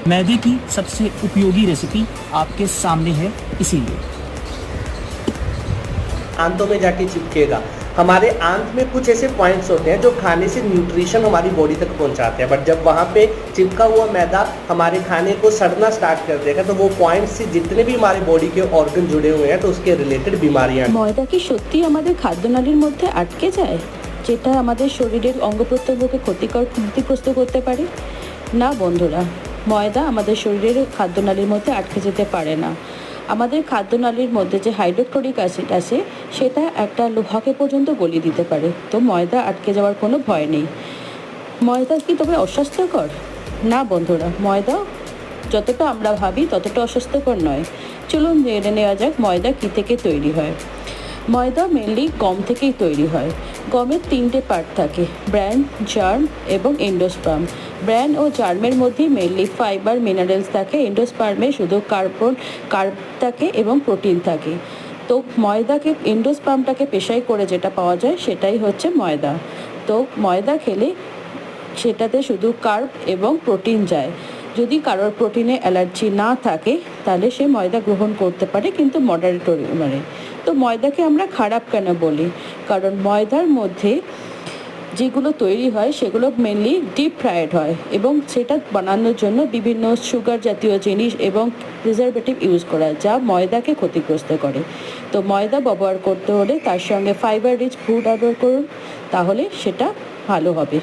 मैदे की सबसे उपयोगी रेसिपी आपके सामने है, इसीलिए आंतों में जाके चिपकेगा। हमारे आंत में कुछ ऐसे पॉइंट्स होते हैं जो खाने से न्यूट्रिशन हमारी बॉडी तक पहुंचाते हैं, बट जब वहाँ पे चिपका हुआ मैदा हमारे खाने को सड़ना स्टार्ट कर देगा तो वो पॉइंट्स से जितने भी हमारे बॉडी के ऑर्गन जुड़े हुए हैं तो उसके रिलेटेड बीमारियाँ। ময়দা কি সত্যি আমাদের খাদ্যনালীর মধ্যে আটকে যায়, যেটা আমাদের শরীরের অঙ্গ প্রত্যঙ্গকে ক্ষতিগ্রস্ত করতে পারে? না বন্ধুরা, ময়দা আমাদের শরীরের খাদ্যনালীর মধ্যে আটকে যেতে পারে না। আমাদের খাদ্যনালীর মধ্যে যে হাইড্রোক্লোরিক অ্যাসিড আছে সেটা একটা লোহাকে পর্যন্ত গলিয়ে দিতে পারে, তো ময়দা আটকে যাওয়ার কোনো ভয় নেই। ময়দা কি তবে অস্বাস্থ্যকর? না বন্ধুরা, ময়দা যতটা আমরা ভাবি ততটা অস্বাস্থ্যকর নয়। চলুন জেনে নেওয়া যাক ময়দা কী থেকে তৈরি হয়। ময়দা মেনলি গম থেকেই তৈরি হয়। গমের 3টে পার্ট থাকে, ব্র্যান, জার্ম এবং এন্ডোস্পার্ম। ব্র্যান ও জার্মের মধ্যেই মেনলি ফাইবার, মিনারেলস থাকে। এন্ডোস্পার্মে শুধু কার্ব থাকে এবং প্রোটিন থাকে। তো ময়দাকে, এন্ডোস্পার্মটাকে পেশাই করে যেটা পাওয়া যায় সেটাই হচ্ছে ময়দা। তো ময়দা খেলে সেটাতে শুধু কার্ব এবং প্রোটিন যায়। যদি কারোর প্রোটিনে অ্যালার্জি না থাকে তাহলে সে ময়দা গ্রহণ করতে পারে, কিন্তু মডারেট পরিমাণে। তো ময়দাকে আমরা খারাপ কেন বলি? কারণ ময়দার মধ্যে যেগুলো তৈরি হয় সেগুলো মেনলি ডিপ ফ্রাইড হয় এবং সেটা বানানোর জন্য বিভিন্ন সুগার জাতীয় জিনিস এবং প্রিজারভেটিভ ইউজ করা হয়, যা ময়দাকে ক্ষতিগ্রস্ত করে। তো ময়দা ব্যবহার করতে হলে তার সঙ্গে ফাইবার রিচ ফুড ব্যবহার করুন, তাহলে সেটা ভালো হবে।